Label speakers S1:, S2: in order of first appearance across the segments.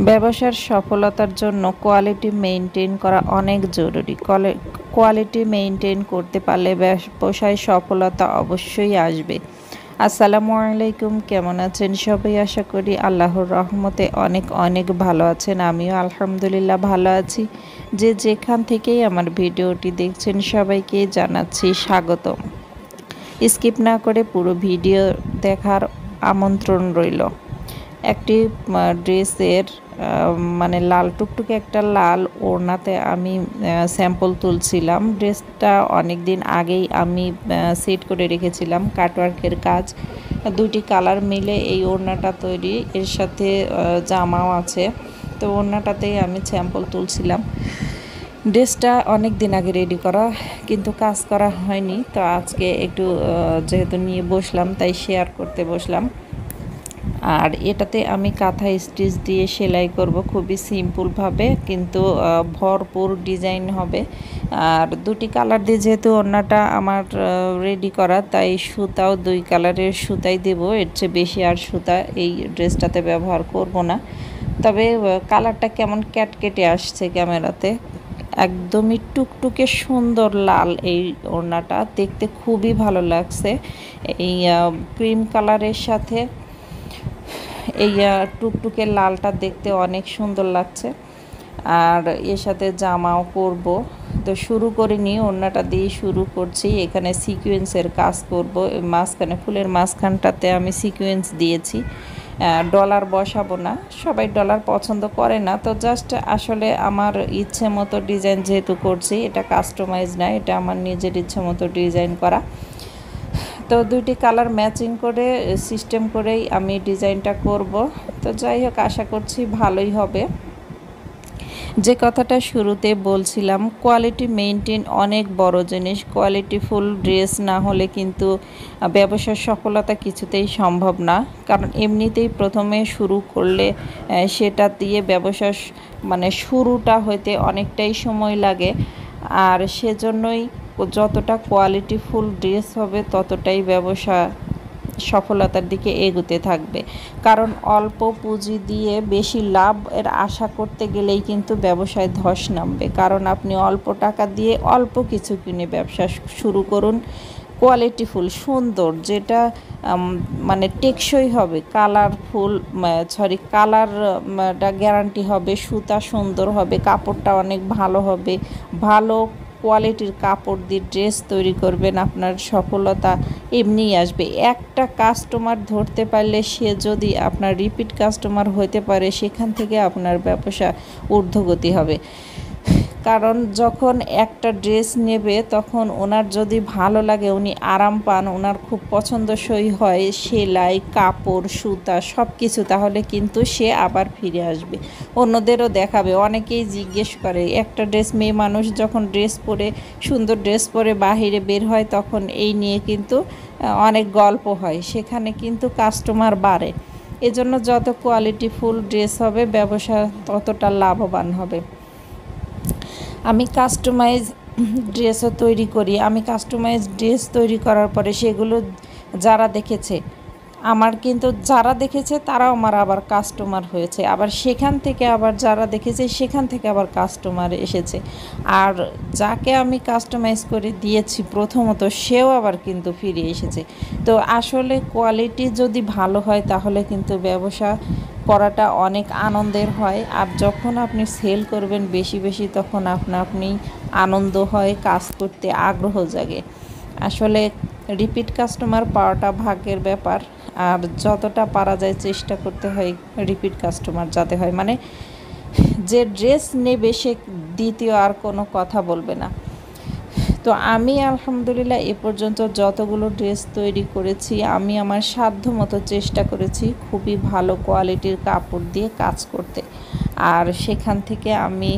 S1: ব্যবসার সফলতার জন্য কোয়ালিটি মেইনটেইন করা অনেক জরুরি। কোয়ালিটি মেইনটেইন করতে পারলে ব্যবসায় সফলতা অবশ্যই আসবে। আসসালামু আলাইকুম, কেমন আছেন সবাই? আশা করি আল্লাহর রহমতে অনেক অনেক ভালো আছেন। আমিও আলহামদুলিল্লাহ ভালো আছি। যে যেখান থেকেই আমার ভিডিওটি দেখছেন সবাইকে জানাচ্ছি স্বাগতম। স্কিপ না করে পুরো ভিডিও দেখার আমন্ত্রণ রইল। একটি ড্রেসের মানে লাল টুকটুকে একটা লাল ওড়নাতে আমি স্যাম্পল তুলছিলাম। ড্রেসটা অনেক দিন আগেই আমি সেট করে রেখেছিলাম, কাটওয়ার্কের কাজ, দুইটি কালার মিলে এই ওড়নাটা তৈরি, এর সাথে জামাও আছে। তো ওড়নাটাতেই আমি স্যাম্পল তুলছিলাম। ড্রেসটা অনেক দিন আগে রেডি করা, কিন্তু কাজ করা হয়নি। তো আজকে একটু যেহেতু নিয়ে বসলাম তাই শেয়ার করতে বসলাম। আর এটাতে আমি কাঁথা স্টিচ দিয়ে সেলাই করব, খুবই সিম্পলভাবে, কিন্তু ভরপুর ডিজাইন হবে। আর দুটি কালার দিয়ে যেহেতু ওড়নাটা আমার রেডি করা, তাই সুতাও দুই কালারের সুতাই দেব। এর চেয়ে বেশি আর সুতা এই ড্রেসটাতে ব্যবহার করব না। তবে কালারটা কেমন ক্যাটকেটে আসছে ক্যামেরাতে, একদমই টুকটুকে সুন্দর লাল এই ওড়নাটা, দেখতে খুবই ভালো লাগছে। এই ক্রিম কালারের সাথে এই টুকটুকে লালটা দেখতে অনেক সুন্দর লাগছে। আর এর সাথে জামাও করব। তো শুরু করিনি, ওড়নাটা দিয়ে শুরু করছি। এখানে সিকোয়েন্সের কাজ করব, মাঝখানে ফুলের মাঝখানটাতে আমি সিকোয়েন্স দিয়েছি। ডলার বসাবো না, সবাই ডলার পছন্দ করে না। তো জাস্ট আসলে আমার ইচ্ছে মতো ডিজাইন যেহেতু করছি, এটা কাস্টমাইজ না, এটা আমার নিজের ইচ্ছে মতো ডিজাইন করা। তো দুইটি কালার ম্যাচিং করে সিস্টেম করেই আমি ডিজাইনটা করব। তো যাই হোক, আশা করছি ভালোই হবে। যে কথাটা শুরুতে বলছিলাম, কোয়ালিটি মেইনটেইন অনেক বড় জিনিস। কোয়ালিটিফুল ড্রেস না হলে কিন্তু ব্যবসার সফলতা কিছুতেই সম্ভব না। কারণ এমনিতেই প্রথমে শুরু করলে সেটা দিয়ে ব্যবসা মানে শুরুটা হইতে অনেকটাই সময় লাগে। আর সেজন্যই যতটা কোয়ালিটিফুল ড্রেস হবে ততটাই ব্যবসা সফলতার দিকে এগোতে থাকবে। কারণ অল্প পুঁজি দিয়ে বেশি লাভ এর আশা করতে গেলেই কিন্তু ব্যবসায় ধস নামবে। কারণ আপনি অল্প টাকা দিয়ে অল্প কিছু কিনে ব্যবসা শুরু করুন, কোয়ালিটিফুল সুন্দর, যেটা মানে টেকসই হবে, কালারটা গ্যারান্টি হবে, সুতা সুন্দর হবে, কাপড়টা অনেক ভালো হবে। ভালো কোয়ালিটির কাপড় দিয়ে ড্রেস তৈরি করবেন, আপনার সফলতা এমনিই আসবে। একটা কাস্টমার ধরতে পারলে সে যদি আপনার রিপিট কাস্টমার হতে পারে, সেখান থেকে আপনার ব্যবসা ঊর্ধ্বগতি হবে। কারণ যখন একটা ড্রেস নেবে তখন ওনার যদি ভালো লাগে, উনি আরাম পান, ওনার খুব পছন্দসই হয় সেলাই, কাপড়, সুতা সব কিছু, তাহলে কিন্তু সে আবার ফিরে আসবে, অন্যদেরও দেখাবে। অনেকেই জিজ্ঞেস করে, একটা ড্রেস, মেয়ে মানুষ যখন ড্রেস পরে, সুন্দর ড্রেস পরে বাহিরে বের হয়, তখন এই নিয়ে কিন্তু অনেক গল্প হয়, সেখানে কিন্তু কাস্টমার বাড়ে। এজন্য যত কোয়ালিটিফুল ড্রেস হবে ব্যবসা ততটা লাভবান হবে। আমি কাস্টমাইজ ড্রেসও তৈরি করি। আমি কাস্টমাইজ ড্রেস তৈরি করার পরে সেগুলো যারা দেখেছে, আমার কিন্তু যারা দেখেছে তারাও আমার আবার কাস্টমার হয়েছে, আবার সেখান থেকে আবার যারা দেখেছে সেখান থেকে আবার কাস্টমার এসেছে। আর যাকে আমি কাস্টমাইজ করে দিয়েছি প্রথমত, সেও আবার কিন্তু ফিরে এসেছে। তো আসলে কোয়ালিটি যদি ভালো হয় তাহলে কিন্তু ব্যবসা করাটা অনেক আনন্দের হয়। আর যখন আপনি সেল করবেন বেশি বেশি, তখন আপনি আনন্দ হয়, কাজ করতে আগ্রহ জাগে। আসলে রিপিট কাস্টমার পাওয়াটা ভাগ্যের ব্যাপার। আর যতটা পারা যায় চেষ্টা করতে হয় রিপিট কাস্টমার যাতে হয়, মানে যে ড্রেস নেবে সে দ্বিতীয় আর কোনো কথা বলবে না। তো আমি আলহামদুলিল্লাহ এ পর্যন্ত যতগুলো ড্রেস তৈরি করেছি, আমি আমার সাধ্য মতো চেষ্টা করেছি খুবই ভালো কোয়ালিটির কাপড় দিয়ে কাজ করতে। আর সেখান থেকে আমি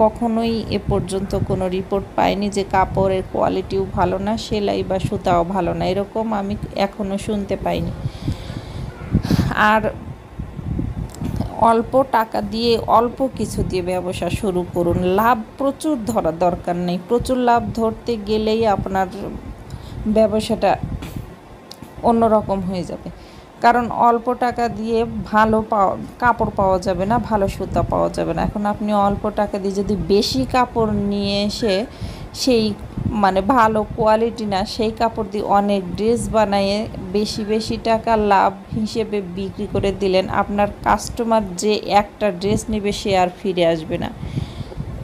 S1: কখনোই এ পর্যন্ত কোনো রিপোর্ট পাইনি যে কাপড়ের কোয়ালিটিও ভালো না, সেলাই বা সুতাও ভালো না, এরকম আমি এখনও শুনতে পাইনি। আর অল্প টাকা দিয়ে অল্প কিছু দিয়ে ব্যবসা শুরু করুন। লাভ প্রচুর ধরার দরকার নেই, প্রচুর লাভ ধরতে গেলেই আপনার ব্যবসাটা অন্যরকম হয়ে যাবে। কারণ অল্প টাকা দিয়ে ভালো কাপড় পাওয়া যাবে না, ভালো সুতা পাওয়া যাবে না। এখন আপনি অল্প টাকা দিয়ে যদি বেশি কাপড় নিয়ে এসে সেই মানে ভালো কোয়ালিটি না সেই কাপড় দিয়ে অনেক ড্রেস বানিয়ে বেশি বেশি টাকা লাভ হিসেবে বিক্রি করে দিলেন, আপনার কাস্টমার যে একটা ড্রেস নেবে সে আর ফিরে আসবে না।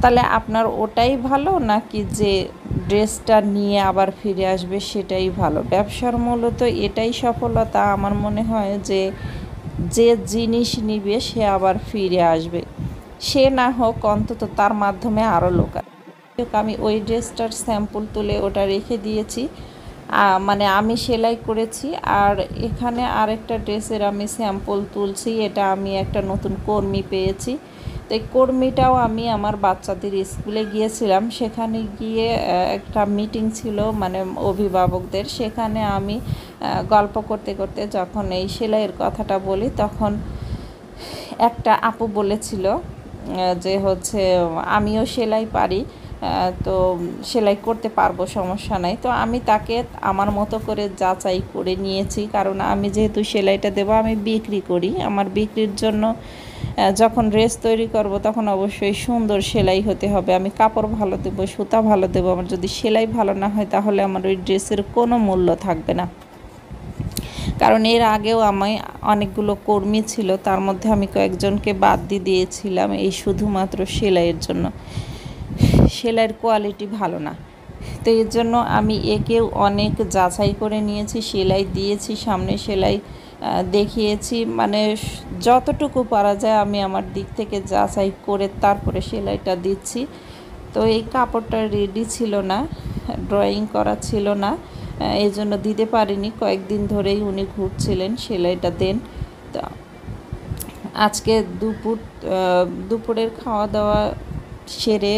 S1: তাহলে আপনার ওটাই ভালো নাকি যে ড্রেসটা নিয়ে আবার ফিরে আসবে সেটাই ভালো? ব্যবসার মূলত এটাই সফলতা আমার মনে হয়, যে যে জিনিস নিবে সে আবার ফিরে আসবে, সে না হোক অন্তত তার মাধ্যমে আরও লোক। আমি ওই ড্রেসটার স্যাম্পল তুলে ওটা রেখে দিয়েছি, মানে আমি সেলাই করেছি। আর এখানে আরেকটা ড্রেসের আমি স্যাম্পল তুলছি, এটা আমি একটা নতুন কর্মী পেয়েছি। তো এই কর্মীটাও আমি আমার বাচ্চাদের স্কুলে গিয়েছিলাম, সেখানে গিয়ে একটা মিটিং ছিল মানে অভিভাবকদের, সেখানে আমি গল্প করতে করতে যখন এই সেলাইয়ের কথাটা বলি তখন একটা আপু বলেছিল যে হচ্ছে আমিও সেলাই পারি, তো সেলাই করতে পারবো, সমস্যা নাই। তো আমি তাকে আমার মতো করে যাচাই করে নিয়েছি, কারণ আমি যেহেতু সেলাইটা দেবো আমি বিক্রি করি, আমার বিক্রির জন্য যখন ড্রেস তৈরি করব তখন অবশ্যই সুন্দর সেলাই হতে হবে। আমি কাপড় ভালো দেবো, সুতা ভালো দেবো, আমার যদি সেলাই ভালো না হয় তাহলে আমার ওই ড্রেসের কোনো মূল্য থাকবে না। কারণ এর আগেও আমি অনেকগুলো কর্মী ছিল, তার মধ্যে আমি কয়েকজনকে বাদ দিয়ে দিয়েছিলাম এই শুধুমাত্র সেলাইয়ের জন্য, সেলাইয়ের কোয়ালিটি ভালো না। তো এর জন্য আমি একেও অনেক যাচাই করে নিয়েছি, সেলাই দিয়েছি, সামনে সেলাই দেখিয়েছি, মানে যতটুকু পারা যায় আমি আমার দিক থেকে যাচাই করে তারপরে সেলাইটা দিচ্ছি। তো এই কাপড়টা রেডি ছিল না, ড্রয়িং করা ছিল না, এই জন্য দিতে পারিনি। কয়েকদিন ধরেই উনি ঘুরছিলেন সেলাইটা দেন। তো আজকে দুপুরের খাওয়া দাওয়া সেরে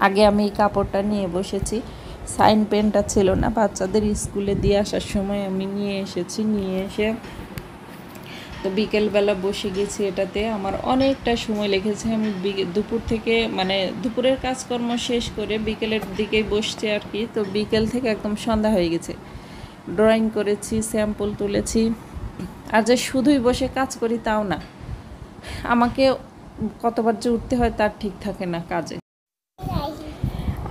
S1: আগে আমি এই কাপড়টা নিয়ে বসেছি। সাইন পেনটা ছিল না, বাচ্চাদের স্কুলে দিয়ে আসার সময় আমি নিয়ে এসেছি, নিয়ে এসে তো বিকেলবেলা বসে গেছি এটাতে। আমার অনেকটা সময় লেগেছে, আমি দুপুর থেকে মানে দুপুরের কাজকর্ম শেষ করে বিকেলের দিকেই বসছি আর কি। তো বিকেল থেকে একদম সন্ধ্যা হয়ে গেছে, ড্রয়িং করেছি, স্যাম্পল তুলেছি। আর যে শুধুই বসে কাজ করি তাও না, আমাকে কতবার যে উঠতে হয় তার ঠিক থাকে না কাজে।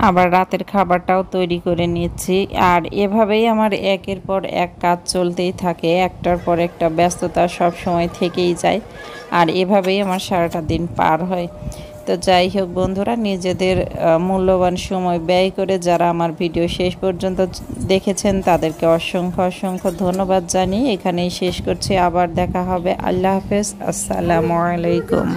S1: আবার রাতের খাবারটাও তৈরি করে নিচ্ছি, আর এভাবেই আমার একের পর এক কাজ চলতেই থাকে, একটার পর একটা ব্যস্ততা সব সময় থেকেই যায়, আর এভাবেই আমার সারাটা দিন পার হয়। তো যাই হোক বন্ধুরা, নিজেদের মূল্যবান সময় ব্যয় করে যারা আমার ভিডিও শেষ পর্যন্ত দেখেছেন তাদেরকে অসংখ্য অসংখ্য ধন্যবাদ জানিয়ে এখানেই শেষ করছি। আবার দেখা হবে। আল্লাহ হাফেজ, আসসালামু আলাইকুম।